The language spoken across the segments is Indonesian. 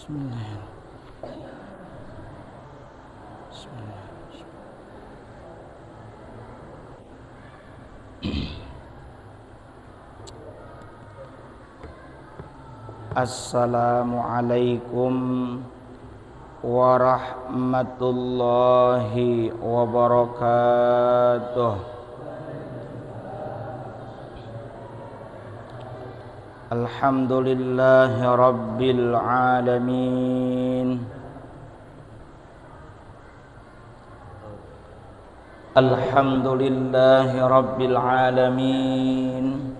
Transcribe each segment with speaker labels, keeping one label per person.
Speaker 1: Bismillah. Bismillah. Assalamualaikum warahmatullahi wabarakatuh. Alhamdulillahi rabbil alamin. Alhamdulillahi rabbil alamin.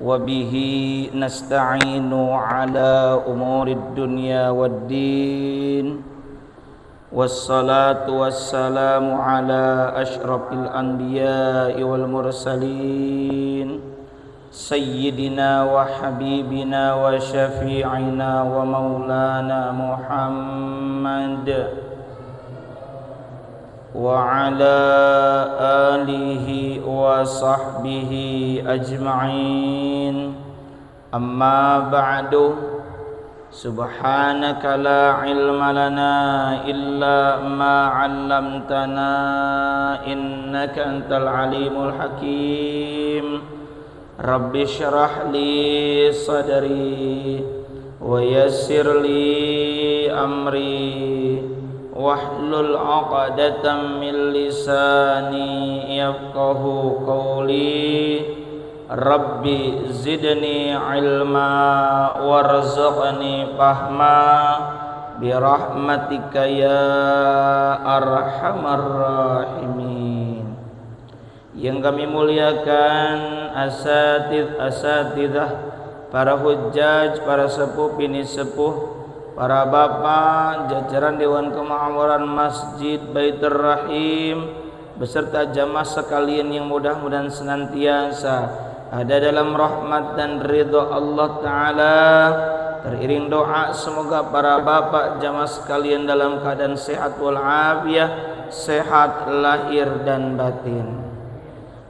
Speaker 1: Wabihi nasta'inu ala umurid dunya waddin. Wassalatu wassalamu ala ashrafil anbiya'i wal mursalin Sayyidina wa habibina wa syafi'ina wa maulana Muhammad wa ala alihi wa sahbihi ajma'in. Amma ba'du, subhanaka la ilma lana illa ma 'allamtana innaka antal alimul hakim. Rabbi syrah li sadri wa yassir li amri wahlul 'uqdatam min lisani yafqahu qawli. Rabbi zidni ilma warzuqni fahma birahmatika ya arhamar rahimin. Yang kami muliakan asatidzah, para hujjaj, para sepuh bini sepuh, para bapak, jajaran Dewan Kemakmuran Masjid Baitur Rahim beserta jamaah sekalian yang mudah-mudahan senantiasa ada dalam rahmat dan ridha Allah Ta'ala. Teriring doa semoga para bapak jamaah sekalian dalam keadaan sehat walafiat, sehat lahir dan batin.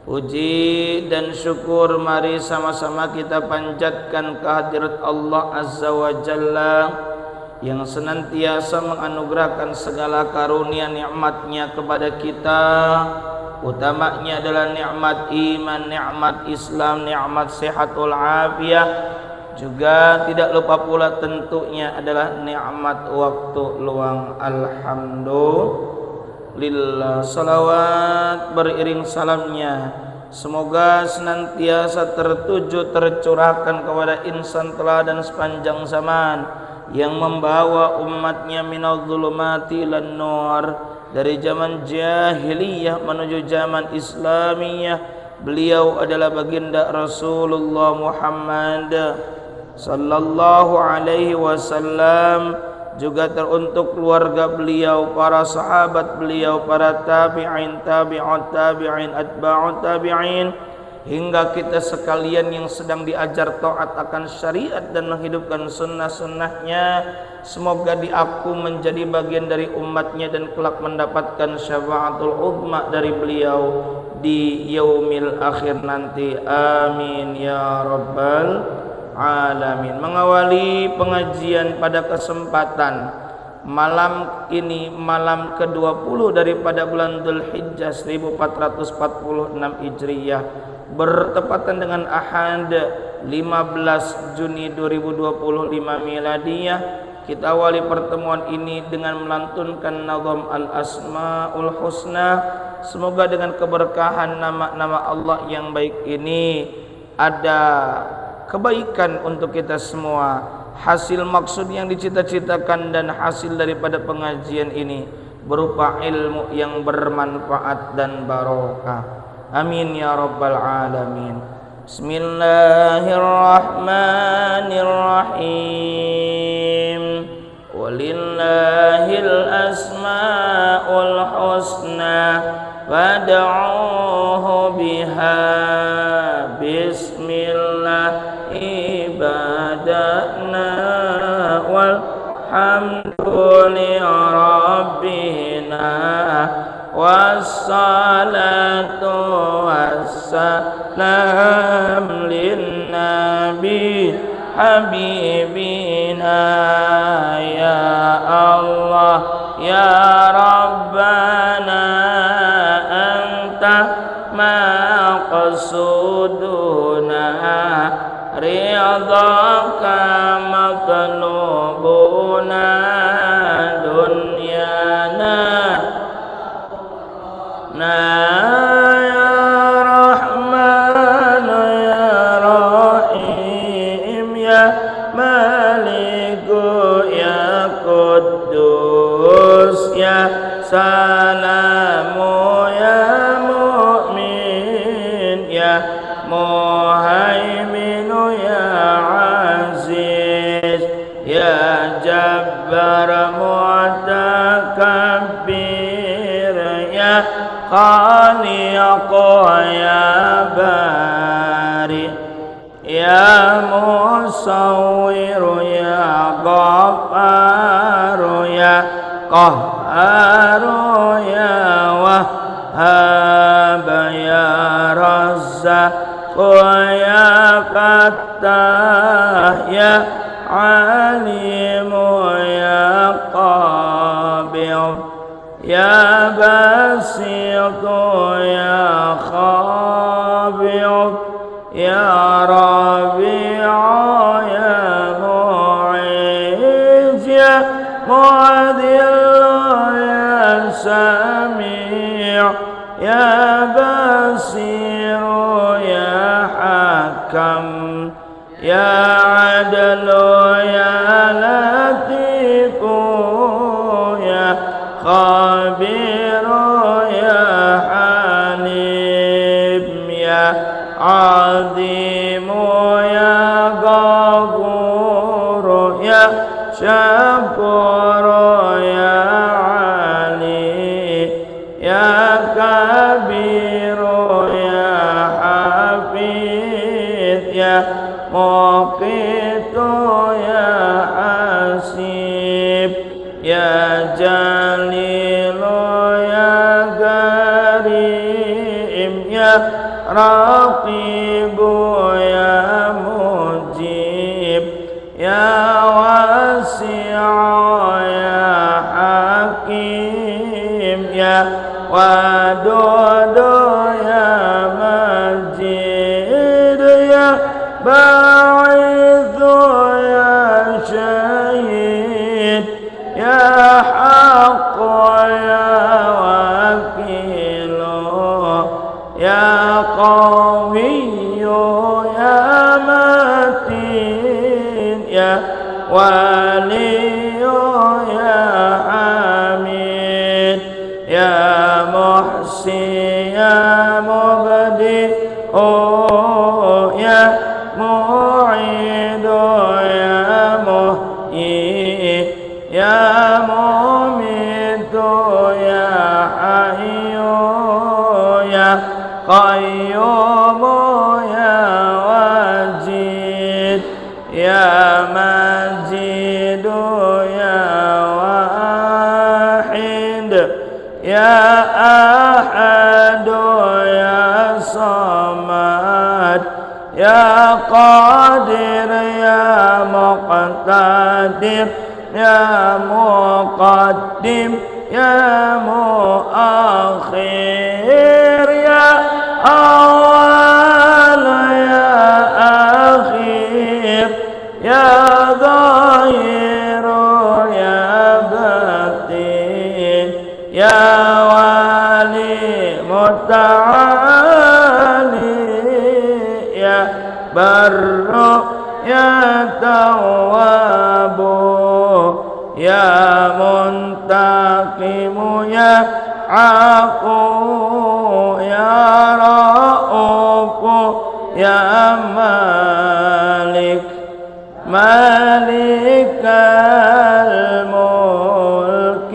Speaker 1: Puji dan syukur mari sama-sama kita panjatkan kehadirat Allah Azza wa Jalla yang senantiasa menganugerahkan segala karunia nikmatnya kepada kita. Utamanya adalah nikmat iman, nikmat Islam, nikmat sehat walafiat. Juga tidak lupa pula tentunya adalah nikmat waktu luang. Alhamdulillah. Salawat beriring salamnya semoga senantiasa tertuju tercurahkan kepada insan teladan sepanjang zaman yang membawa umatnya minal zulumati ilan nur, dari zaman jahiliyah menuju zaman islamiyah. Beliau adalah baginda Rasulullah Muhammad sallallahu alaihi wasallam, juga teruntuk keluarga beliau, para sahabat beliau, para tabi'in, tabi'ut tabi'in, atba'ut tabi'in, hingga kita sekalian yang sedang diajar taat akan syariat dan menghidupkan sunnah-sunnahnya. Semoga diaku menjadi bagian dari umatnya dan kelak mendapatkan syafaatul uzma dari beliau di yaumil akhir nanti. Amin ya rabbal alamin. Mengawali pengajian pada kesempatan malam ini, malam ke-20 daripada bulan Dzulhijjah 1446 Hijriyah, bertepatan dengan Ahad 15 Juni 2025 Miladiyah. Kita awali pertemuan ini dengan melantunkan nazam Al-Asmaul Husna. Semoga dengan keberkahan nama-nama Allah yang baik ini ada kebaikan untuk kita semua, hasil maksud yang dicita-citakan dan hasil daripada pengajian ini berupa ilmu yang bermanfaat dan barokah. Amin ya rabbal alamin. Bismillahirrahmanirrahim. Walillahil asmaul husna fad'uhu biha. Bismillah ibadana walhamdulillahi rabbina wassalatu wassalam linnabi حبيبنا يا الله يا ربنا أنت مقصودنا رضاك مطلوبنا دنيانا يا رحمن يا رحيم يا مالك يا قدوس يا سلام يا مؤمن يا مهيمن يا عزيز يا جبار متكبر يا خالق يا بارئ يا مصور يا غفار يا قهار يا وهاب يا رزاق يا فتاح يا عليم يا قابض يا باسط يا خابض يا ربيع يا معز يا معدل يا سميع يا بصير يا حكم يا عدل يا لطيف يا خبير يا حليم يا عظيم يا غفور يا شكور يا علي يا كبير يا حفيظ يا مقيت يا حسيب يا جليل يا كريم يا رقيب يا مجيب يا واسع يا حكيم يا ودود يا مجيد يا باعث يا شهيد يا حق يا وكيل يا قوي يا متين يا ولي يا حميد يا محسن يا مبدئ يا معيد يا محيي يا مميت يا حي يا قيوم يا واجد يا مجيد يا واحد يا أحد يا صمد يا قادر يا مقتدر يا مقدم يا مؤخر يا أول يا أخير يا ظاهر يا باطن يا والي متعالي يا بر يا تواب يا منتقم يا عفو يا رؤوف يا مالك مالك الملك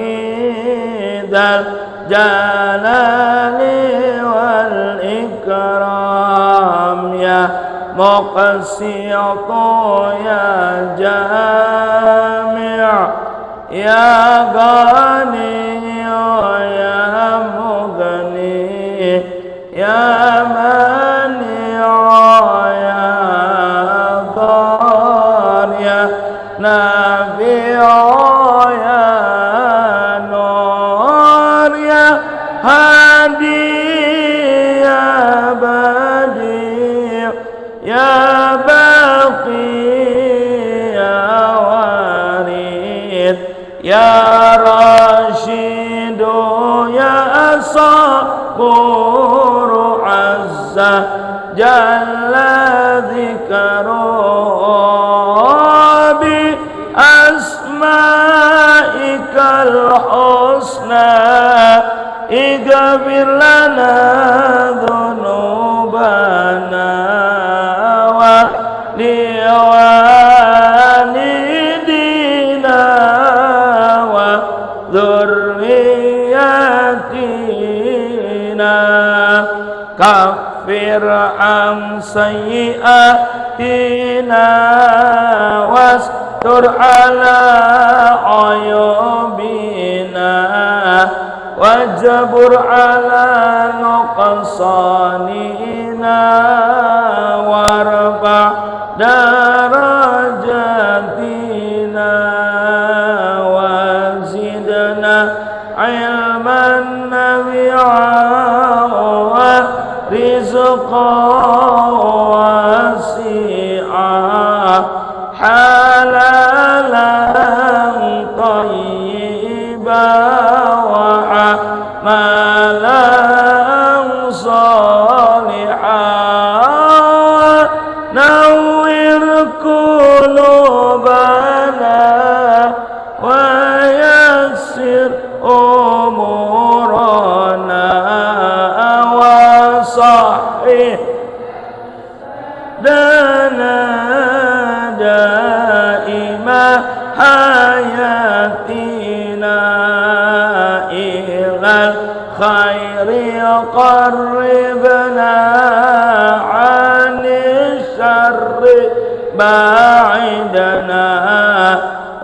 Speaker 1: ذا الجلال والإكرام يا مقسط يا جامع يا غني يا مغني يا مانع يا ضار jalla dzikruhu bi asma'ikal husna ighfir lana dzunubana wa liwalidina wa dzurriyyatina kaffir an sayyi'atina wastur ala ayubina wajbur ala nuqsanina warfa darajatina wazidna ilman nafi'an wa rizqan wasi'an halalan thayyiban wa amalan salihan nawwir qulubana wa yassir umurana wa sahih dana daima hayatina ilal khairi qarribna anis syarri ba'idana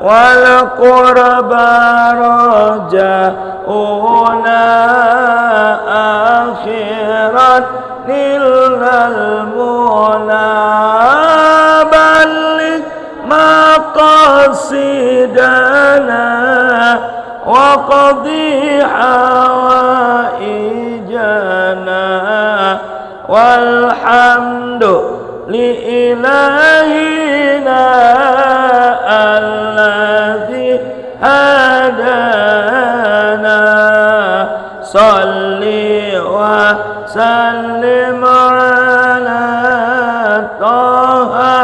Speaker 1: wal qurba raja'una akhirat lillal muna balik maqasidana wa qadhi hawaijana walhamdu li ilahina alladhi hadana salli wa sallim ala taha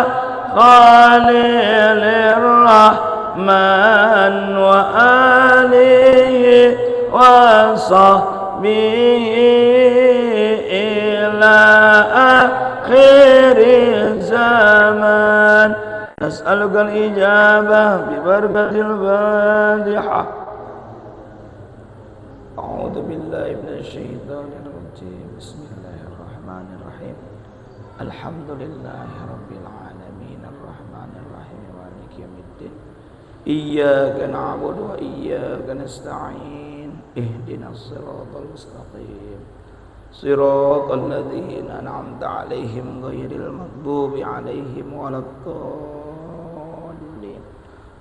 Speaker 1: khalilur rahman wa alihi wa sahbihi ila akhir zaman nas'aluka al-ijabah bi barakatil Fatihah. A'udzu billahi minasy syaithanir rajim. Bismillahirrahmanirrahim. Alhamdulillahi rabbil alamin arrahmanir rahim maliki yaumiddin. Iyyaka na'budu wa iyyaka nasta'in. Ihdinas siratal mustaqim. Siratal ladzina an'amta 'alaihim ghairil maghdubi 'alaihim waladdallin.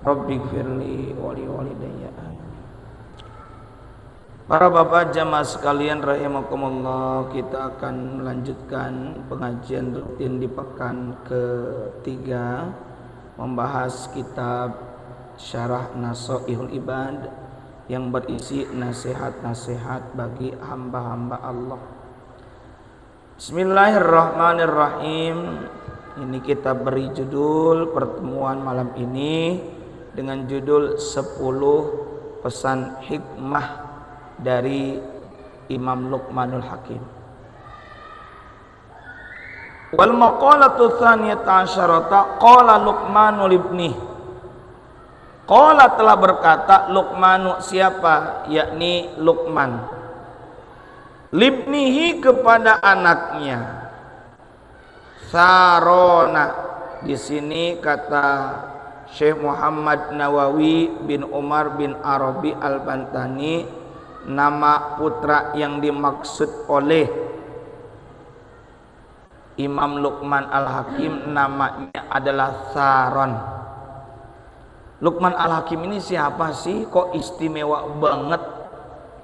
Speaker 1: Rabbighfirli wa liwalidayya. Para bapak jamaah sekalian rahimakumullah, kita akan melanjutkan pengajian rutin di pekan ketiga membahas kitab Syarah Nasaihul Ibad yang berisi nasihat-nasihat bagi hamba-hamba Allah. Bismillahirrahmanirrahim. Ini kita beri judul pertemuan malam ini dengan judul 10 pesan hikmah dari Imam Luqmanul Hakim. Wal maqalatu tsaniyata asyarata qala Luqmanu libnih. Qala telah berkata Luqmanu, siapa? Yakni Luqman. Libnihi kepada anaknya. Sarona. Di sini kata Syekh Muhammad Nawawi bin Umar bin Arabi Al-Bantani, nama putra yang dimaksud oleh Imam Luqman Al-Hakim namanya adalah Saron. Luqman Al-Hakim ini siapa sih? Kok istimewa banget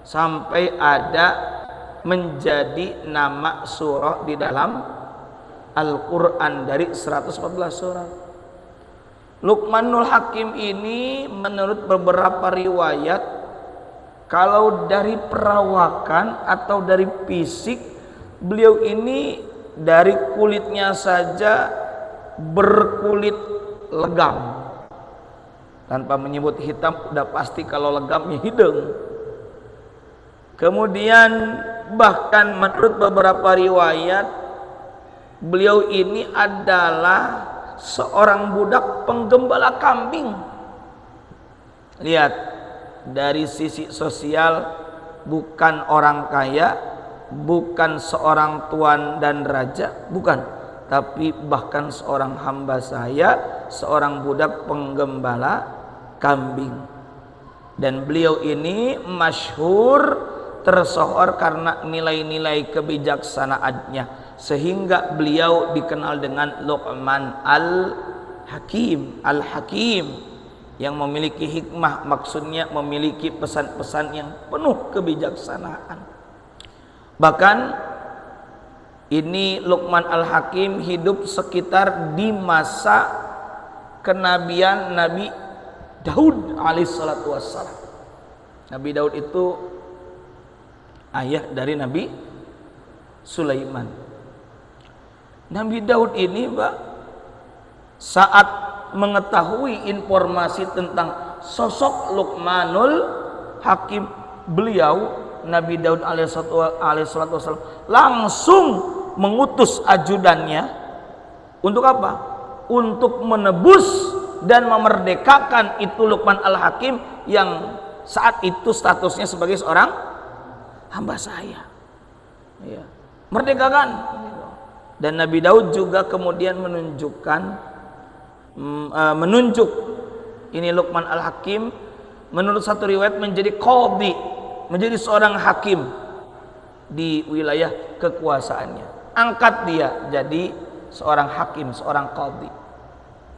Speaker 1: sampai ada menjadi nama surah di dalam Al-Quran dari 114 surah. Luqmanul Hakim ini menurut beberapa riwayat, kalau dari perawakan atau dari fisik, beliau ini dari kulitnya saja berkulit legam. Tanpa menyebut hitam, udah pasti kalau legamnya hidung. Kemudian bahkan menurut beberapa riwayat, beliau ini adalah seorang budak penggembala kambing. Lihat, dari sisi sosial bukan orang kaya, bukan seorang tuan dan raja, bukan, tapi bahkan seorang hamba saya, seorang budak penggembala kambing. Dan beliau ini masyhur, tersohor karena nilai-nilai kebijaksanaannya, sehingga beliau dikenal dengan Luqman Al-Hakim, Al-Hakim yang memiliki hikmah, maksudnya memiliki pesan-pesan yang penuh kebijaksanaan. Bahkan ini Luqman Al-Hakim hidup sekitar di masa kenabian Nabi Daud alaihissalatu wassalam. Nabi Daud itu ayah dari Nabi Sulaiman. Nabi Daud ini, Pak, saat mengetahui informasi tentang sosok Luqmanul Hakim, beliau Nabi Daud alaihissalatu wassalam langsung mengutus ajudannya untuk apa? Untuk menebus dan memerdekakan itu Luqman Al-Hakim yang saat itu statusnya sebagai seorang hamba saya, ya, merdekakan. Dan Nabi Daud juga kemudian menunjuk ini Luqman Al-Hakim, menurut satu riwayat menjadi qadhi, menjadi seorang hakim di wilayah kekuasaannya. Angkat dia jadi seorang hakim, seorang qadhi.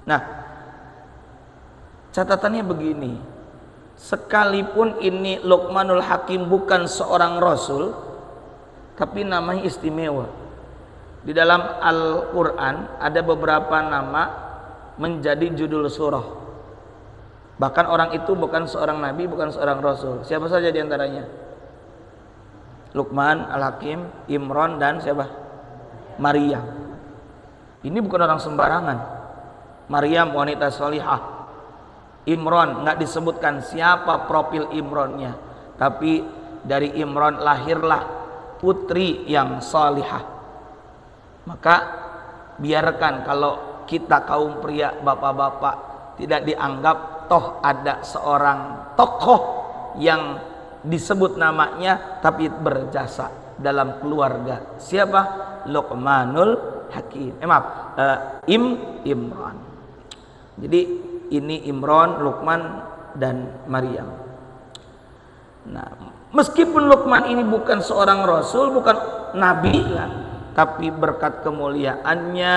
Speaker 1: Nah, catatannya begini, sekalipun ini Luqmanul Hakim bukan seorang rasul, tapi namanya istimewa. Di dalam Al-Quran ada beberapa nama menjadi judul surah. Bahkan orang itu bukan seorang nabi, bukan seorang rasul. Siapa saja diantaranya? Luqman Al-Hakim, Imran, dan siapa? Maryam. Ini bukan orang sembarangan. Maryam wanita salihah. Imran nggak disebutkan siapa profil Imrannya, tapi dari Imran lahirlah putri yang salihah. Maka biarkan kalau kita kaum pria, bapak-bapak, tidak dianggap, toh ada seorang tokoh yang disebut namanya tapi berjasa dalam keluarga. Siapa? Luqmanul Hakim. Imran. Jadi ini Imran, Luqman, dan Maryam. Nah, meskipun Luqman ini bukan seorang rasul, bukan nabi, ya, tapi berkat kemuliaannya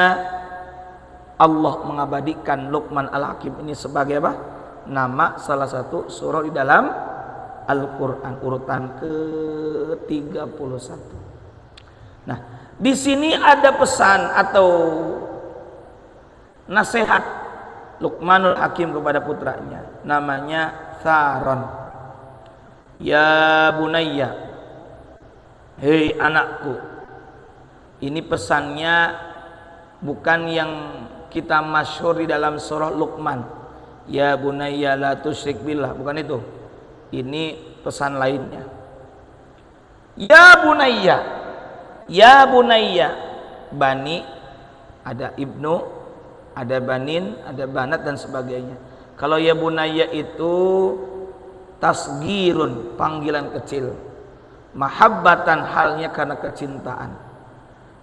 Speaker 1: Allah mengabadikan Luqman Al-Hakim ini sebagai apa? Nama salah satu surah di dalam Al-Quran, urutan ke-31. Nah, di sini ada pesan atau nasihat Luqmanul Hakim kepada putranya, namanya Tharon. Ya bunayya, hei anakku. Ini pesannya bukan yang kita masyhur di dalam surah Luqman, ya bunayya la tusyrik billah, bukan itu. Ini pesan lainnya. Ya bunayya, ya bunayya. Bani ada ibnu, ada banin, ada banat, dan sebagainya. Kalau ya bunayya itu tasgirun, panggilan kecil. Mahabbatan, halnya karena kecintaan.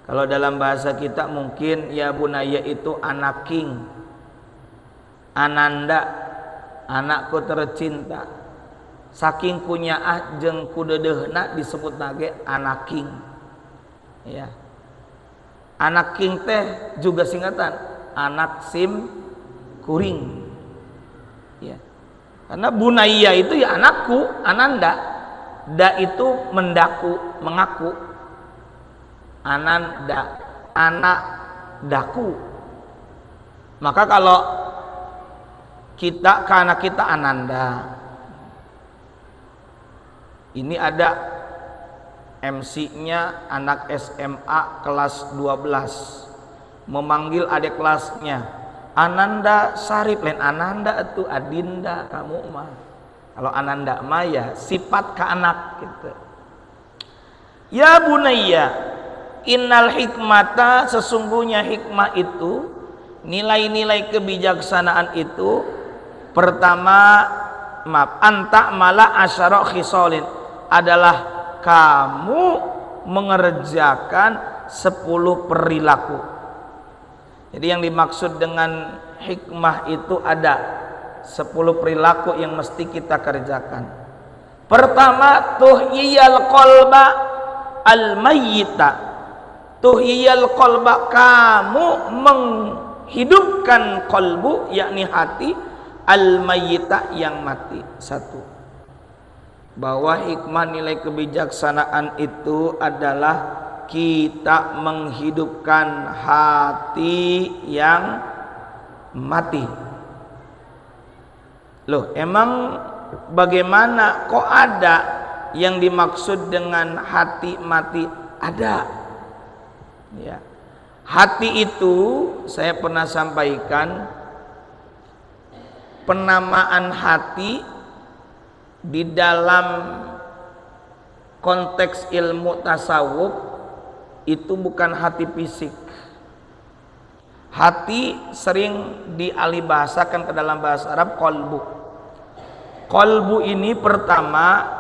Speaker 1: Kalau dalam bahasa kita mungkin ya bunayya itu anaking, ananda, anakku tercinta. Saking kunyaah jeung kudeudeuhna disebut nage anaking. Ya. Anaking teh juga singkatan anak sim kuring. Ya. Karena bunayya itu ya anakku, ananda. Da itu mendaku, mengaku. Ananda, anak daku. Maka kalau kita, karena kita ananda, ini ada MC-nya anak SMA kelas 12 memanggil adik kelasnya, Ananda Sarip, lain Ananda itu Adinda kamu mah. Kalau Ananda mah ya sifat ke anak gitu. Ya bunayya, innal hikmata, sesungguhnya hikmah itu, nilai-nilai kebijaksanaan itu, pertama anta mala asyara khisalin, adalah kamu mengerjakan 10 perilaku. Jadi yang dimaksud dengan hikmah itu ada 10 perilaku yang mesti kita kerjakan. Pertama, tuhyiyal qalba al-mayyita. Tuhyiyal qalba, kamu menghidupkan qalbu, yakni hati, al-mayyita, yang mati. Satu, bahwa hikmah nilai kebijaksanaan itu adalah kita menghidupkan hati yang mati. Loh, emang bagaimana kok ada yang dimaksud dengan hati mati? Ada. Ya. Hati itu saya pernah sampaikan, penamaan hati di dalam konteks ilmu tasawuf itu bukan hati fisik. Hati sering dialihbahasakan ke dalam bahasa Arab qalbu. Qalbu ini pertama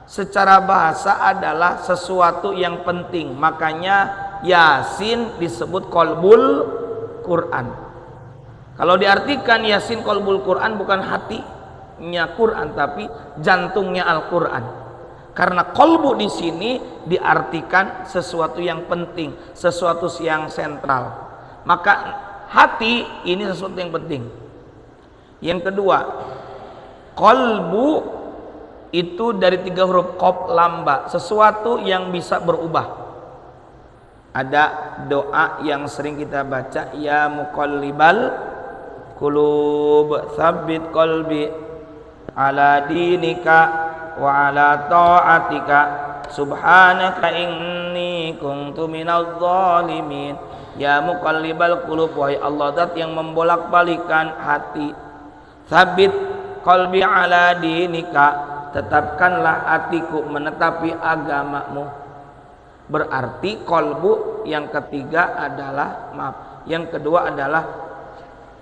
Speaker 1: secara bahasa adalah sesuatu yang penting. Makanya Yasin disebut qalbul Quran. Kalau diartikan Yasin qalbul Quran, bukan hatinya Quran tapi jantungnya Al-Quran. Karena qalbu di sini diartikan sesuatu yang penting, sesuatu yang sentral. Maka hati ini sesuatu yang penting. Yang kedua, qalbu itu dari 3 huruf qaf lamba, sesuatu yang bisa berubah. Ada doa yang sering kita baca, ya muqallibal qulub tsabbit qalbi ala dinika wa ala ta'atika subhanaka inni kuntu minadh dhalimin. Ya muqallibal qulub, wahai Allah zat yang membolak-balikan hati, tsabbit qalbi ala dinika, tetapkanlah hatiku menetapi agamamu. Berarti qalbu yang ketiga adalah yang kedua adalah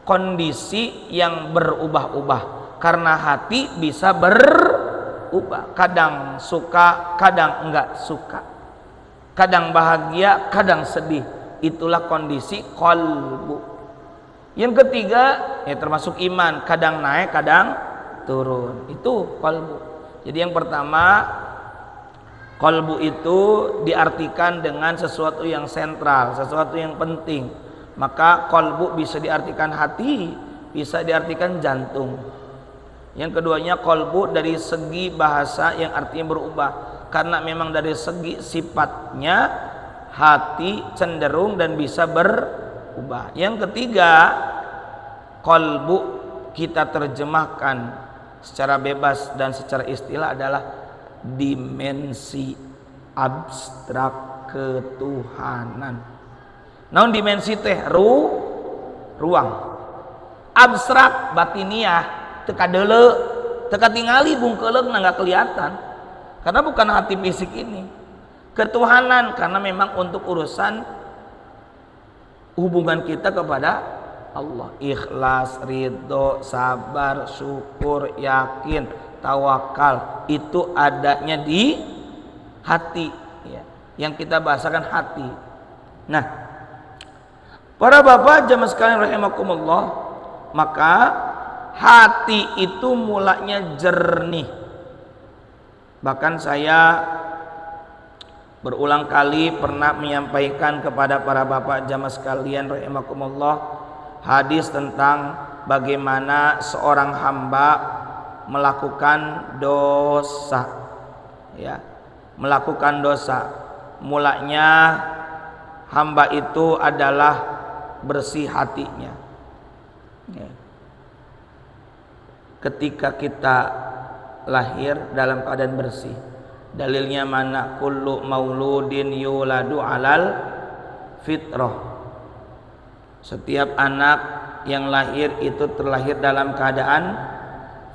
Speaker 1: kondisi yang berubah-ubah, karena hati bisa berubah, kadang suka, kadang enggak suka, kadang bahagia, kadang sedih. Itulah kondisi qalbu. Yang ketiga ya termasuk iman, kadang naik, kadang turun. Itu qalbu. Jadi yang pertama, qalbu itu diartikan dengan sesuatu yang sentral, sesuatu yang penting. Maka qalbu bisa diartikan hati, bisa diartikan jantung. Yang keduanya qalbu dari segi bahasa yang artinya berubah, karena memang dari segi sifatnya hati cenderung dan bisa berubah. Yang ketiga, qalbu kita terjemahkan secara bebas dan secara istilah adalah dimensi abstrak ketuhanan. Naon dimensi teh? Ruang. Abstrak batiniah teu kadeuleu, teu katingali bungkeuleungna enggak kelihatan. Karena bukan hati fisik ini. Ketuhanan karena memang untuk urusan hubungan kita kepada Allah, ikhlas, ridho, sabar, syukur, yakin, tawakal, itu adanya di hati ya, yang kita bahasakan hati. Nah, para bapak jamaah sekalian rahimakumullah, maka hati itu mulanya jernih. Bahkan saya berulang kali pernah menyampaikan kepada para bapak jamaah sekalian rahimakumullah hadis tentang bagaimana seorang hamba melakukan dosa ya, melakukan dosa. Mulanya hamba itu adalah bersih hatinya ya. Ketika kita lahir dalam keadaan bersih, Dalilnya mana? Kullu mauludin yuladu alal fitrah. Setiap anak yang lahir itu terlahir dalam keadaan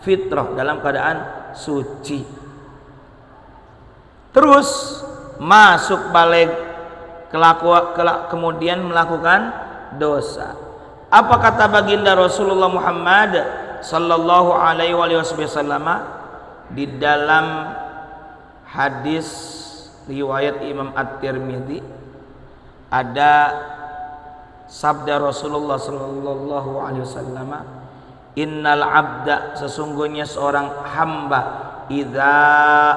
Speaker 1: fitrah, dalam keadaan suci. Terus masuk balik kemudian melakukan dosa. Apa kata baginda Rasulullah Muhammad sallallahu alaihi wasallam di dalam hadis riwayat Imam At-Tirmidzi? Ada sabda Rasulullah sallallahu alaihi wasallam, innal abda, sesungguhnya seorang hamba, idza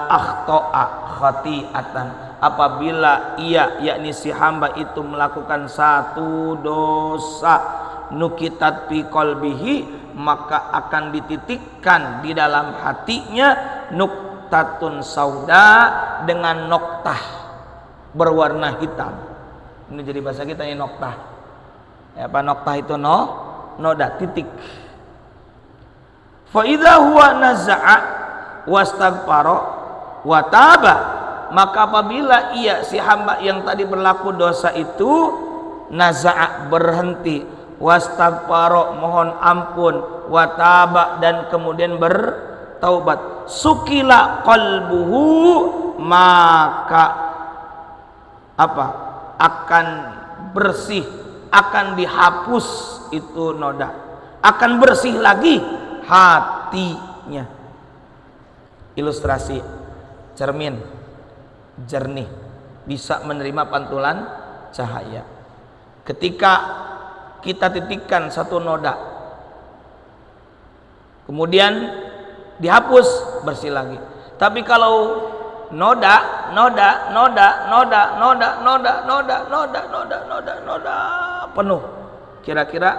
Speaker 1: akhta'a khati'atan, apabila ia, yakni si hamba itu melakukan satu dosa, nukitat fi qalbihi, maka akan dititikkan di dalam hatinya nuktatun sauda, dengan noktah berwarna hitam. Ini jadi bahasa kita ini noktah. Ya, apa noktah itu? Noda, titik. Fa idza huwa naza'a wastaghfara wa taba, maka apabila ia, si hamba yang tadi berlaku dosa itu, naza'a, berhenti, wastaghfara, mohon ampun, wa taba, dan kemudian bertaubat, sukila qalbuhu, maka apa? Akan bersih, akan dihapus itu noda, akan bersih lagi hatinya. Ilustrasi cermin jernih, bisa menerima pantulan cahaya. Ketika kita titikkan satu noda, kemudian dihapus, bersih lagi. Tapi kalau noda penuh, kira-kira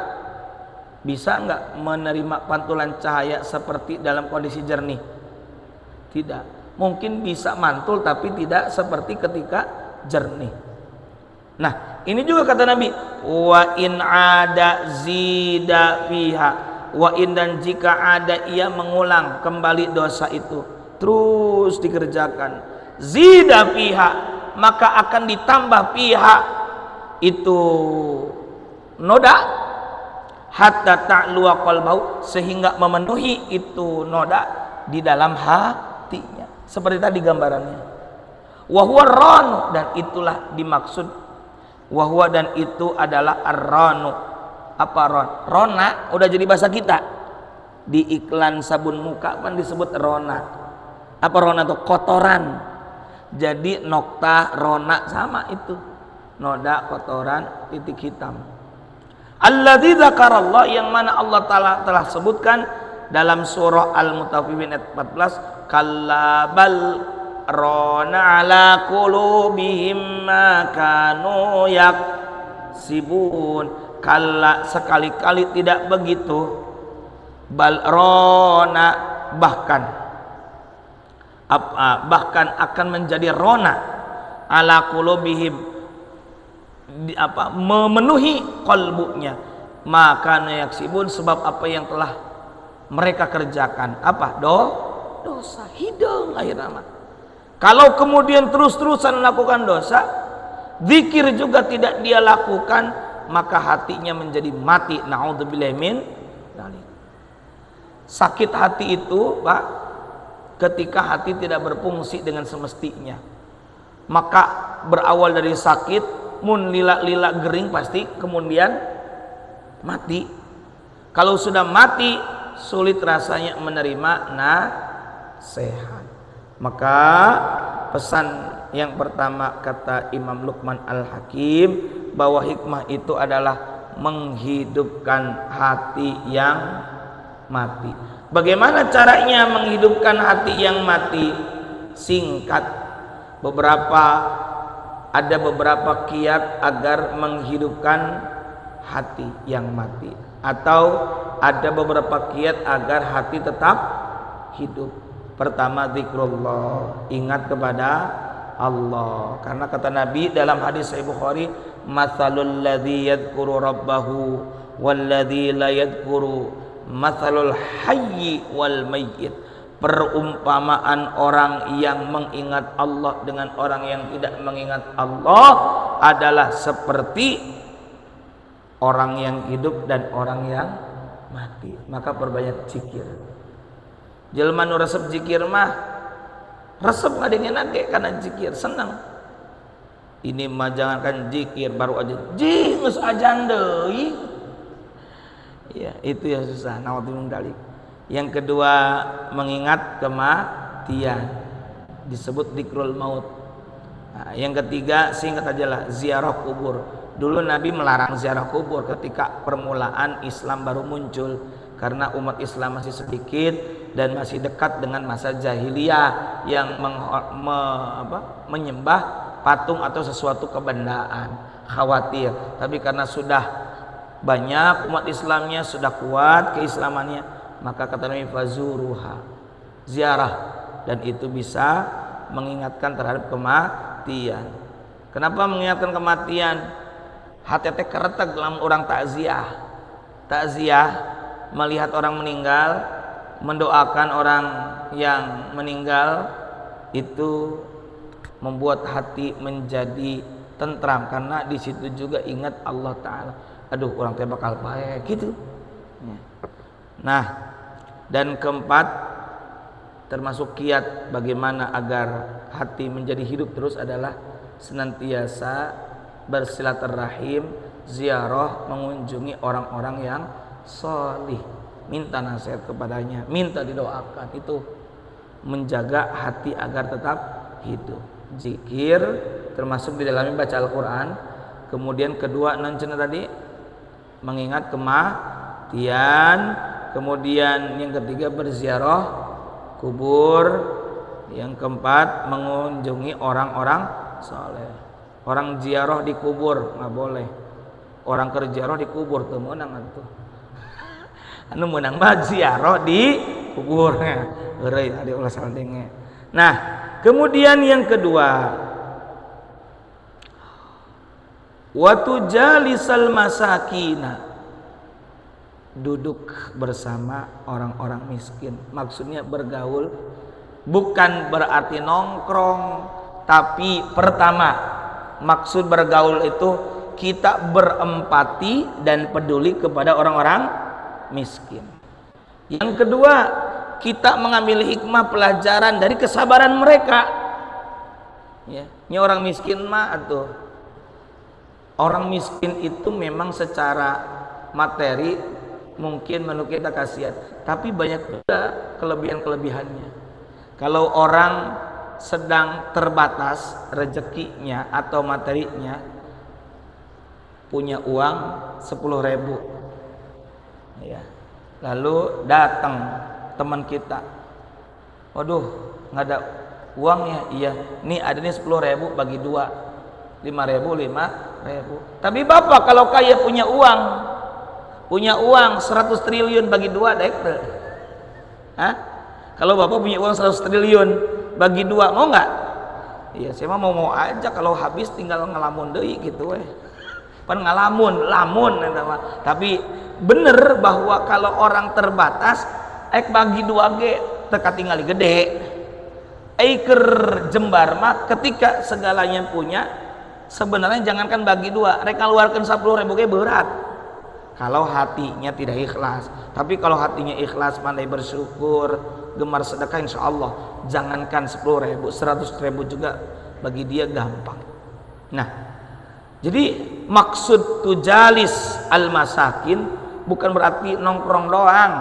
Speaker 1: bisa enggak menerima pantulan cahaya seperti dalam kondisi jernih? Tidak. Mungkin bisa mantul tapi tidak seperti ketika jernih. Nah, ini juga kata Nabi, wa in ada zida fiha, wa in, dan jika ada ia mengulang kembali dosa itu, terus dikerjakan, zida fiha, maka akan ditambah pihak itu noda, hatta ta'luwa qalbahu, sehingga memenuhi itu noda di dalam hatinya. Seperti tadi gambarannya. Wa huwa ranu, dan itulah dimaksud. Wa huwa, dan itu adalah ar-ranu. Apa ron? Rona udah jadi bahasa kita. Di iklan sabun muka kan disebut rona. Apa rona itu? Kotoran. Jadi nokta rona sama itu. Noda, kotoran, titik hitam. Alladzi dzakarallah, yang mana Allah Ta'ala telah sebutkan dalam surah Al-Mutaffifin ayat 14, kalla bal rana ala qulubihim ma kanu yaksibun. Kalla, sekali-kali tidak begitu. Bal rona, bahkan akan menjadi rona ala qulubihim, memenuhi kalbunya, maka yaksibun, sebab apa yang telah mereka kerjakan. Apa? Dosa. Hidung lahir nama. Kalau kemudian terus-terusan melakukan dosa, zikir juga tidak dia lakukan, maka hatinya menjadi mati. Na'udzubillahi min dzalik. Sakit hati itu, Pak, ketika hati tidak berfungsi dengan semestinya, maka berawal dari sakit, mun lila-lila gering, pasti kemudian mati. Kalau sudah mati, sulit rasanya menerima nasihat. Maka pesan yang pertama kata Imam Luqman Al-Hakim, bahwa hikmah itu adalah menghidupkan hati yang mati. Bagaimana caranya menghidupkan hati yang mati? Singkat. Ada beberapa kiat agar menghidupkan hati yang mati, atau ada beberapa kiat agar hati tetap hidup. Pertama, zikrullah, ingat kepada Allah. Karena kata Nabi dalam hadis Sahih Bukhari, matsalul ladzi yadhkuru rabbahu wal ladzi la yadhkuru matsalul hayyi wal mayyit. perumpamaan orang yang mengingat Allah dengan orang yang tidak mengingat Allah adalah seperti orang yang hidup dan orang yang mati. Maka perbanyak zikir. Jelema nu resep zikir mah resep ngadengin nage karena zikir senang. Ini mah jangankan zikir baru aja geus ajan deui. Ya, itu yang susah. Nawadun dalik. Yang kedua mengingat kematian disebut dzikrul maut. Nah, yang ketiga singkat aja lah ziarah kubur. Dulu Nabi melarang ziarah kubur ketika permulaan Islam baru muncul karena umat Islam masih sedikit dan masih dekat dengan masa jahiliyah yang menyembah patung atau sesuatu kebendaan, khawatir. Tapi karena sudah banyak umat Islamnya, sudah kuat keislamannya, maka kata Nabi fazuruha, ziarah, dan itu bisa mengingatkan terhadap kematian. Kenapa mengingatkan kematian? Hati keretek dalam orang takziah. Takziah melihat orang meninggal, mendoakan orang yang meninggal, itu membuat hati menjadi tentram karena di situ juga ingat Allah Ta'ala. Aduh, orang teh bakal baik gitu. Nah, dan keempat termasuk kiat bagaimana agar hati menjadi hidup terus adalah senantiasa bersilaturahim, ziarah, mengunjungi orang-orang yang salih, minta nasihat kepadanya, minta didoakan. Itu menjaga hati agar tetap hidup. Zikir termasuk di dalamnya baca Al-Quran. Kemudian kedua nancena tadi mengingat kematian. Kemudian yang ketiga berziarah kubur. Yang keempat mengunjungi orang-orang saleh. Orang ziarah di kubur nggak boleh. Orang kerziarah di kubur tuh menang tuh. Anu menang mah ziarah di kubur. Euy adi ulah saldenge. Nah, kemudian yang kedua watu jalisal masakina, duduk bersama orang-orang miskin. Maksudnya bergaul, bukan berarti nongkrong, tapi pertama maksud bergaul itu kita berempati dan peduli kepada orang-orang miskin. Yang kedua, kita mengambil hikmah pelajaran dari kesabaran mereka. Ya, ini orang miskin mah atuh. Orang miskin itu memang secara materi mungkin menurut kita kasihan, tapi banyak juga kelebihan-kelebihannya. Kalau orang sedang terbatas rezekinya atau materinya, punya uang 10.000, ya, lalu datang teman kita, waduh nggak ada uangnya, iya, nih ada nih 10.000 bagi 2, 5.000. Tapi bapak kalau kaya punya uang 100 triliun bagi 2 dek, hah? Kalau bapak punya uang 100 triliun bagi 2 mau nggak? Iya, saya mah mau aja, kalau habis tinggal ngelamun deui gitu pan ngalamun lamun. Tapi bener bahwa kalau orang terbatas bagi 2 ge teka tinggali gede. Keur jembar mah ketika segalanya punya, sebenarnya jangankan bagi 2, rek keluarkan 10.000 ge berat kalau hatinya tidak ikhlas. Tapi kalau hatinya ikhlas, pandai bersyukur, gemar sedekah, insya Allah jangankan 10.000, 100.000 juga bagi dia gampang. Nah, jadi maksud tujalis al-masakin bukan berarti nongkrong doang.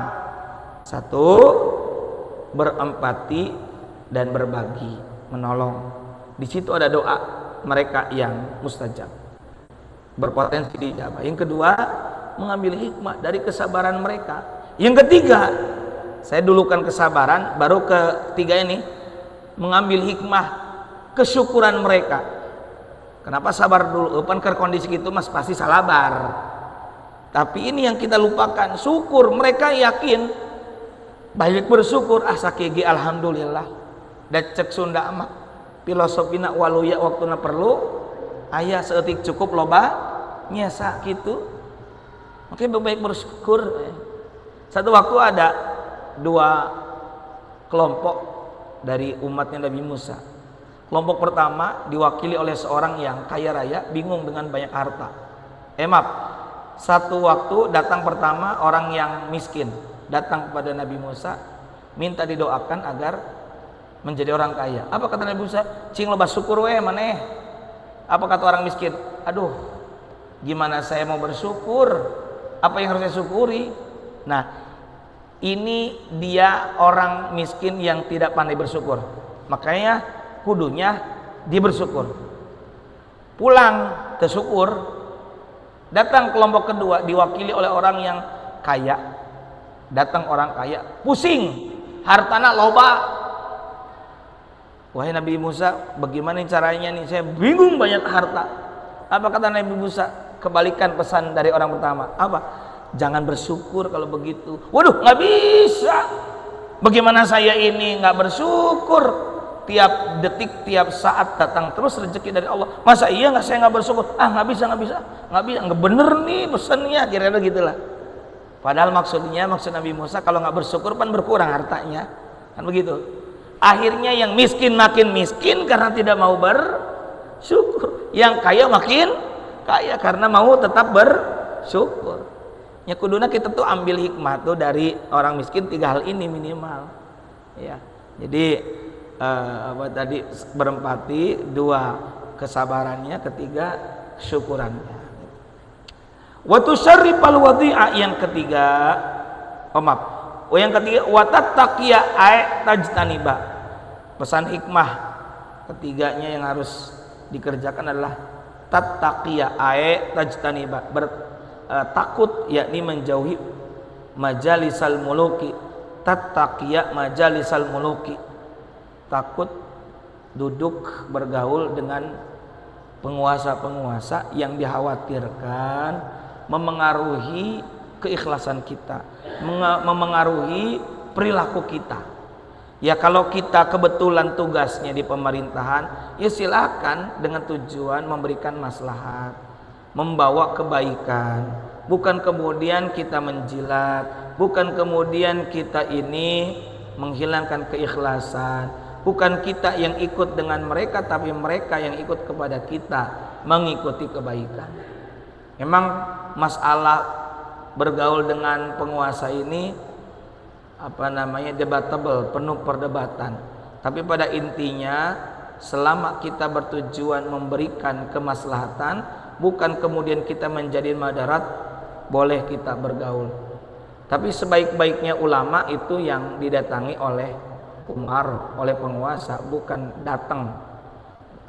Speaker 1: Satu, berempati dan berbagi, menolong. Di situ ada doa mereka yang mustajab, berpotensi dijabah. Yang kedua, mengambil hikmah dari kesabaran mereka. Yang ketiga, saya dulukan kesabaran, baru ketiga ini mengambil hikmah kesyukuran mereka. Kenapa sabar dulu? Pan ke kondisi gitu mas pasti salabar. Tapi ini yang kita lupakan, syukur. Mereka yakin, banyak bersyukur, sakigi alhamdulillah. Dan cek Sunda mah filosofina waluya waktuna perlu, ayah seetik cukup loba nyesa gitu. Oke, baik bersyukur. Satu waktu ada 2 kelompok dari umatnya Nabi Musa. Kelompok pertama diwakili oleh seorang yang kaya raya, bingung dengan banyak harta. Maaf, satu waktu datang pertama orang yang miskin, datang kepada Nabi Musa, minta didoakan agar menjadi orang kaya. Apa kata Nabi Musa? Cing loba syukur we maneh. Apa kata orang miskin? Aduh, gimana saya mau bersyukur? Apa yang harus saya syukuri? Nah, ini dia orang miskin yang tidak pandai bersyukur. Makanya kudunya dia bersyukur. Pulang tersyukur. Datang kelompok kedua diwakili oleh orang yang kaya. Datang orang kaya, pusing, hartana loba. Wahai Nabi Musa, bagaimana caranya nih? Saya bingung banyak harta. Apa kata Nabi Musa? Kebalikan pesan dari orang pertama. Apa? Jangan bersyukur kalau begitu. Waduh, nggak bisa. Bagaimana saya ini nggak bersyukur? Tiap detik, tiap saat datang terus rezeki dari Allah. Masa iya nggak saya nggak bersyukur? Ah, nggak bisa, nggak bener nih pesannya. Kira-kira gitulah. Padahal maksud Nabi Musa kalau nggak bersyukur kan berkurang hartanya, kan begitu. Akhirnya yang miskin makin miskin karena tidak mau bersyukur. Yang kaya makin kaya karena mau tetap bersyukur. Ya kuduna kita tuh ambil hikmah tuh dari orang miskin 3 hal ini minimal. Ya. Jadi apa tadi berempati, 2 kesabarannya, 3 syukurannya. Wa tusyarrifal wadi'a yang ketiga. Yang ketiga watattaqiya tajtaniba. Pesan hikmah ketiganya yang harus dikerjakan adalah tattaqiya tajtaniba, takut yakni menjauhi majalisal muluki. Tattaqiya majalisal muluki, takut duduk bergaul dengan penguasa-penguasa yang dikhawatirkan memengaruhi keikhlasan kita, memengaruhi perilaku kita. Ya kalau kita kebetulan tugasnya di pemerintahan, ya silakan dengan tujuan memberikan maslahat, membawa kebaikan, bukan kemudian kita menjilat, bukan kemudian kita ini menghilangkan keikhlasan, bukan kita yang ikut dengan mereka, tapi mereka yang ikut kepada kita mengikuti kebaikan. Memang masalah bergaul dengan penguasa ini debatable, penuh perdebatan. Tapi pada intinya selama kita bertujuan memberikan kemaslahatan, bukan kemudian kita menjadi madarat, boleh kita bergaul. Tapi sebaik-baiknya ulama itu yang didatangi oleh umar, oleh penguasa, bukan datang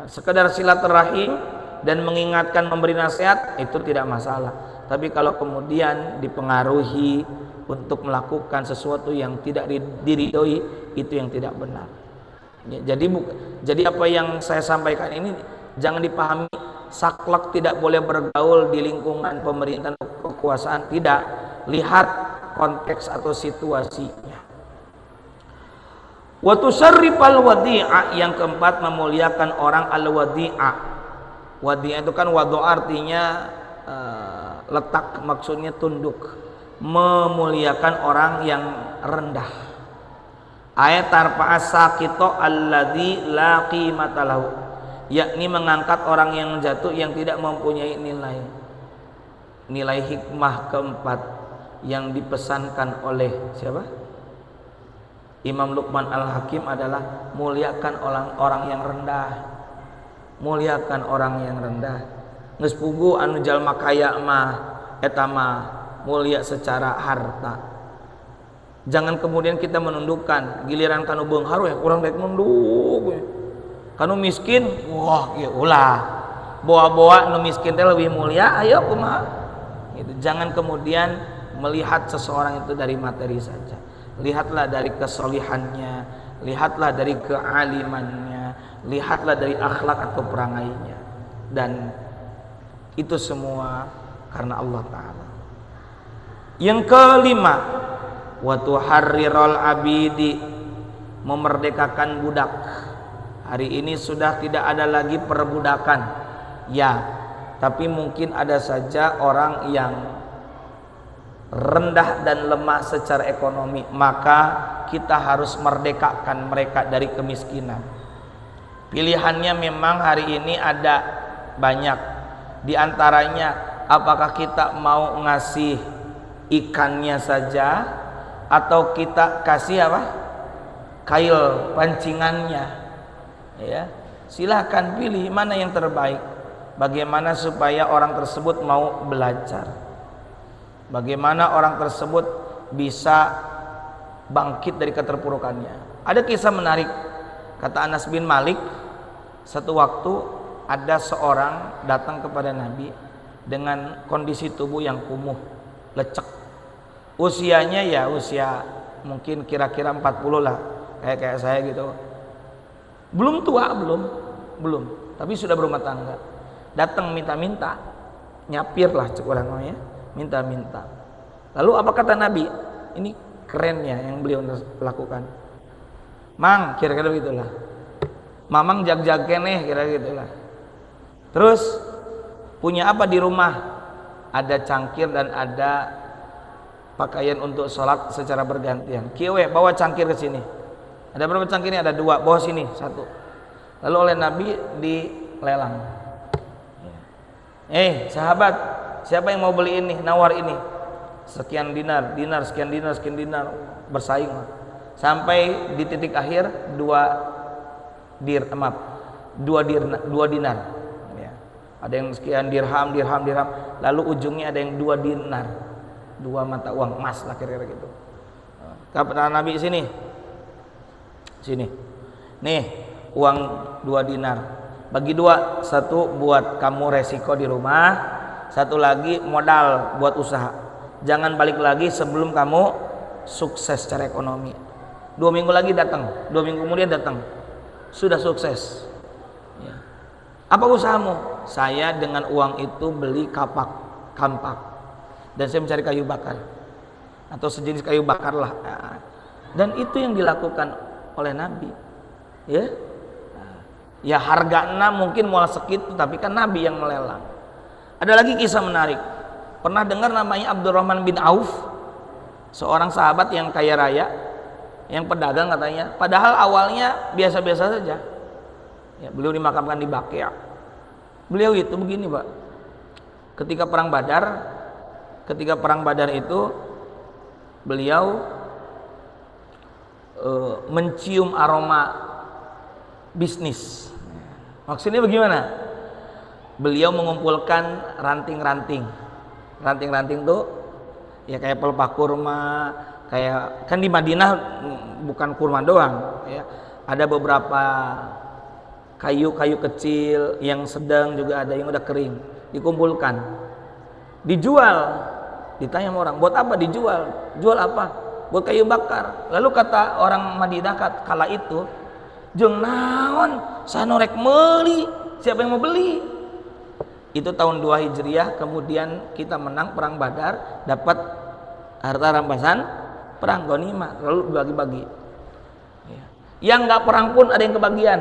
Speaker 1: sekedar silaturahim dan mengingatkan, memberi nasihat, itu tidak masalah. Tapi kalau kemudian dipengaruhi untuk melakukan sesuatu yang tidak diridhoi, itu yang tidak benar. Jadi apa yang saya sampaikan ini jangan dipahami saklek tidak boleh bergaul di lingkungan pemerintahan kekuasaan, tidak. Lihat konteks atau situasinya. Wa tusyarrifal wadi'a, yang keempat memuliakan orang al-wadi'a. Wadi'a itu kan wadu artinya letak, maksudnya tunduk. Memuliakan orang yang rendah. Ayat tarfa'a sakito alladzi la qimata lahu, yakni mengangkat orang yang jatuh yang tidak mempunyai nilai. Nilai hikmah keempat yang dipesankan oleh siapa? Imam Luqman Al-Hakim adalah muliakan orang yang rendah. Muliakan orang yang rendah. Geus pugu anu jalma kaya mah eta mah mulia secara harta. Jangan kemudian kita menundukkan, giliran kanu beunghar we urang daek nunduk we. Kanu miskin, wah ieu ulah. Boa-boa nu miskin teh leuwih mulia, ayo kumaha? Gitu. Jangan kemudian melihat seseorang itu dari materi saja. Lihatlah dari kesolihannya, lihatlah dari kealimannya, lihatlah dari akhlak atau perangainya. Dan itu semua karena Allah Ta'ala. Yang kelima, wa tuharrirul abidi, memerdekakan budak. Hari ini sudah tidak ada lagi perbudakan. Ya, tapi mungkin ada saja orang yang rendah dan lemah secara ekonomi, maka kita harus merdekakan mereka dari kemiskinan. Pilihannya memang hari ini ada banyak. Di antaranya, apakah kita mau ngasih ikannya saja atau kita kasih apa? Kail pancingannya. Ya, silahkan pilih mana yang terbaik. Bagaimana supaya orang tersebut mau belajar? Bagaimana orang tersebut bisa bangkit dari keterpurukannya? Ada kisah menarik. Kata Anas bin Malik, satu waktu ada seorang datang kepada Nabi dengan kondisi tubuh yang kumuh, lecek. Usianya ya usia mungkin kira-kira 40 lah, kayak saya gitu. Belum tua, belum, tapi sudah berumah tangga. Datang minta-minta, nyapir lah cek orang namanya, minta-minta. Lalu apa kata Nabi? Ini kerennya yang beliau lakukan. Mang, kira-kira begitulah. Mamang jag-jag keneh, kira-kira gitulah. Terus punya apa di rumah? Ada cangkir dan ada pakaian untuk sholat secara bergantian. Kiwe, bawa cangkir ke sini. Ada berapa cangkirnya? Ada 2, bawa sini 1. Lalu oleh Nabi dilelang. Sahabat, siapa yang mau beli ini? Nawar ini. Sekian dinar, sekian dinar, bersaing. Sampai di titik akhir 2 dinar. Ya. Ada yang sekian dirham. Lalu ujungnya ada yang 2 dinar. 2 mata uang emas lah kira-kira gitu. Kata Nabi sini. Nih, uang 2 dinar. Bagi 2, 1 buat kamu resiko di rumah, 1 lagi modal buat usaha. Jangan balik lagi sebelum kamu sukses secara ekonomi. 2 minggu lagi datang, 2 minggu kemudian datang, sudah sukses. Ya. Apa usahamu? Saya dengan uang itu beli kampak, dan saya mencari kayu bakar atau sejenis kayu bakar lah. Dan itu yang dilakukan oleh Nabi. Ya harganya mungkin mual segitu, tapi kan Nabi yang melelang. Ada lagi kisah menarik. Pernah dengar namanya Abdurrahman bin Auf, seorang sahabat yang kaya raya, yang pedagang katanya. Padahal awalnya biasa-biasa saja. Ya, beliau dimakamkan di Baqi'. Beliau itu begini, Pak. Ketika perang Badar itu beliau mencium aroma bisnis. Maksudnya bagaimana? Beliau mengumpulkan ranting-ranting tuh ya kayak pelepah kurma, kayak kan di Madinah bukan kurma doang ya, ada beberapa kayu-kayu kecil yang sedang, juga ada yang udah kering, dikumpulkan, dijual. Ditanya sama orang, buat apa dijual? Jual apa? Buat kayu bakar. Lalu kata orang Madinah kala itu, jeung naon sanorek meuli, siapa yang mau beli? Itu tahun 2 Hijriah. Kemudian kita menang perang Badar, dapat harta rampasan perang ghanimah, lalu bagi-bagi. Yang nggak perang pun ada yang kebagian.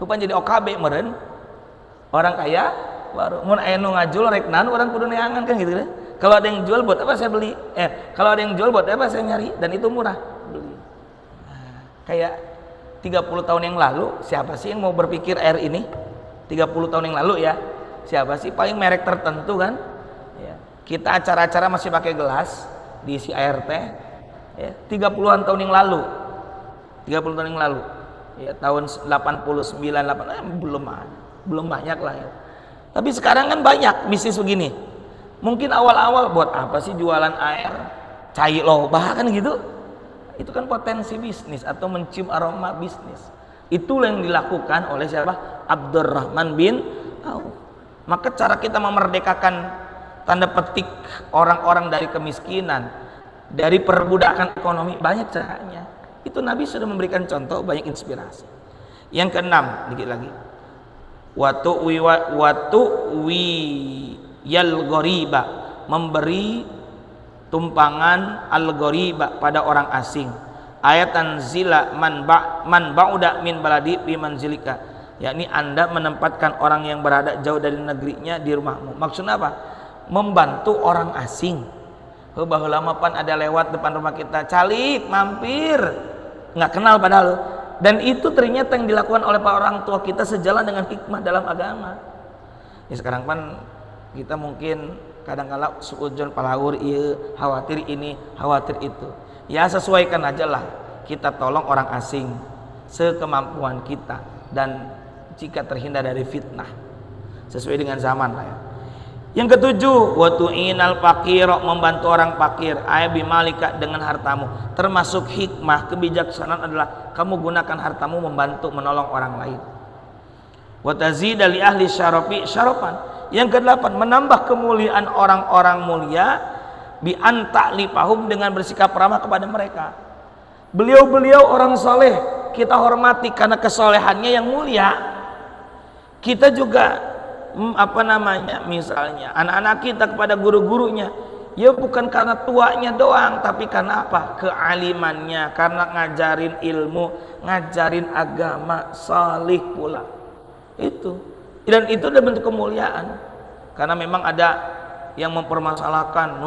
Speaker 1: Rupanya jadi OKB meren, orang kaya baru mun aya nu ngajul rek naon orang kudu neangan kan gitu kan. Kalau ada yang jual buat apa saya beli? Kalau ada yang jual buat apa saya nyari, dan itu murah beli. Kayak 30 tahun yang lalu, siapa sih yang mau berpikir air ini? 30 tahun yang lalu ya, siapa sih? Paling merek tertentu kan ya. Kita acara-acara masih pakai gelas diisi air teh ya, 30-an tahun yang lalu, 30 tahun yang lalu ya, tahun 89, belum banyak lah ya. Tapi sekarang kan banyak bisnis begini. Mungkin awal-awal buat apa sih jualan air cai loba kan gitu. Itu kan potensi bisnis atau mencium aroma bisnis. Itulah yang dilakukan oleh siapa? Abdurrahman bin Auf. Maka cara kita memerdekakan tanda petik orang-orang dari kemiskinan, dari perbudakan ekonomi, banyak caranya. Itu Nabi sudah memberikan contoh, banyak inspirasi. Yang keenam, dikit lagi. Watu yal ghoriba, memberi tumpangan al-ghoriba pada orang asing. Ayatan zila man ba'uda min baladi bi manzilika, yakni Anda menempatkan orang yang berada jauh dari negerinya di rumahmu. Maksudnya apa? Membantu orang asing. Baheula mah pan ada lewat depan rumah kita, calik mampir, nggak kenal padahal. Dan itu ternyata yang dilakukan oleh para orang tua kita sejalan dengan hikmah dalam agama. Ya sekarang pan kita mungkin kadang-kala suujon palaur ieu, khawatir ini, khawatir itu. Ya sesuaikan aja lah. Kita tolong orang asing sekemampuan kita, dan jika terhindar dari fitnah sesuai dengan zaman lah ya. Yang ketujuh, wa tu'inal faqir, membantu orang fakir, ay bimalika, dengan hartamu. Termasuk hikmah kebijaksanaan adalah kamu gunakan hartamu membantu menolong orang lain. Wa tazida li ahli syarafi syarafan. Yang kedelapan, menambah kemuliaan orang-orang mulia bi an ta'lifahum, dengan bersikap ramah kepada mereka. Beliau-beliau orang soleh kita hormati karena kesolehannya yang mulia. Kita juga misalnya anak-anak kita kepada guru-gurunya, ya bukan karena tuanya doang, tapi karena apa? Kealimannya, karena ngajarin ilmu, ngajarin agama, salih pula. Itu, dan itu adalah bentuk kemuliaan. Karena memang ada yang mempermasalahkan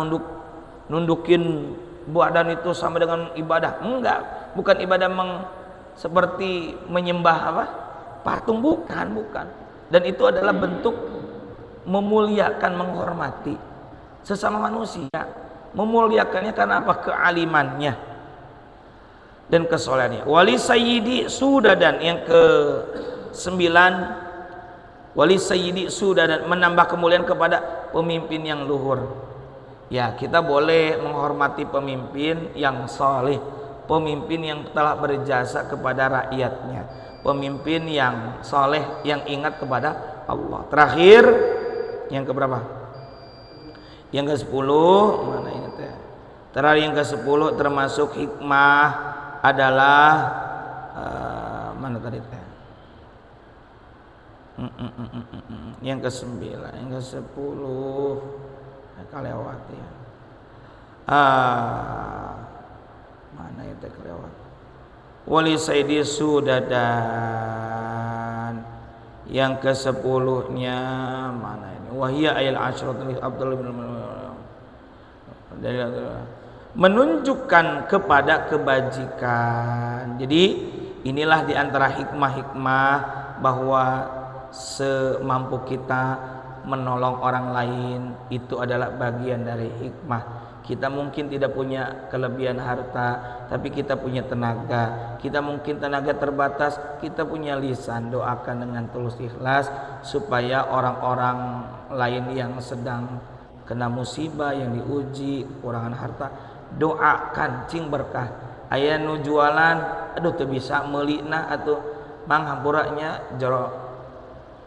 Speaker 1: nundukin badan itu sama dengan ibadah. Enggak, bukan ibadah seperti menyembah apa? Patung, bukan. Dan itu adalah bentuk memuliakan, menghormati sesama manusia. Memuliakannya karena apa? Kealimannya dan kesolehannya. Wali sayyidi sudadan, yang ke-9, wali sayyidi sudadan, menambah kemuliaan kepada pemimpin yang luhur. Ya, kita boleh menghormati pemimpin yang saleh, pemimpin yang telah berjasa kepada rakyatnya, pemimpin yang soleh, yang ingat kepada Allah. Terakhir, yang keberapa? Yang ke-10, mana ini teh? Terakhir yang ke-10 termasuk hikmah adalah mana tadi teh? Yang ke-9, yang ke-10 kalewat ya. Mana itu kelewat? Wali sayyidi sudadan, yang ke-10-nya mana ini? Wahia ayat asyratul Abdullah bin menunjukkan kepada kebajikan. Jadi inilah diantara hikmah-hikmah bahwa semampu kita menolong orang lain, itu adalah bagian dari hikmah. Kita mungkin tidak punya kelebihan harta, tapi kita punya tenaga. Kita mungkin tenaga terbatas, kita punya lisan. Doakan dengan tulus ikhlas supaya orang-orang lain yang sedang kena musibah, yang diuji, kekurangan harta, doakan cing berkah. Aya nu jualan, aduh teu bisa meulina atuh mang hampuranya jero,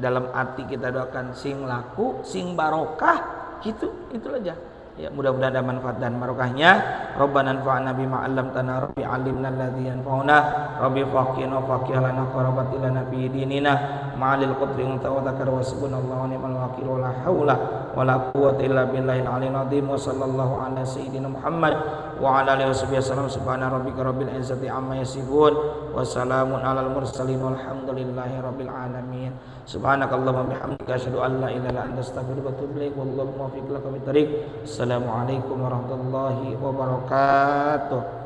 Speaker 1: dalam hati kita doakan sing laku, sing barokah, gitu, itu aja. Ya, mudah-mudahan ada manfaat dan barokahnya. Rabbana anfa'na bima 'allamtana, rabbi 'allimna alladzi yanfa'una, rabbi faqihna faqihna qarabat ila nabi dinina ma'alil qadri wa dzakar wa subhanallahu wa ni'mal wakil wa la haula wa la quwwata illa billahil aliyyil azim. Wa sallallahu ala sayyidina Muhammad wa ala alihi wasallam. Subhana rabbika rabbil izzati amma yasifun wa salamun alal mursalin walhamdulillahi rabbil alamin. Subhanakallahumma bihamdika asyhadu an la ilaha illa anta astaghfiruka wa atubu ilaik. Wallahu muwaffiq ila aqwamit thariq. Assalamualaikum warahmatullahi wabarakatuh.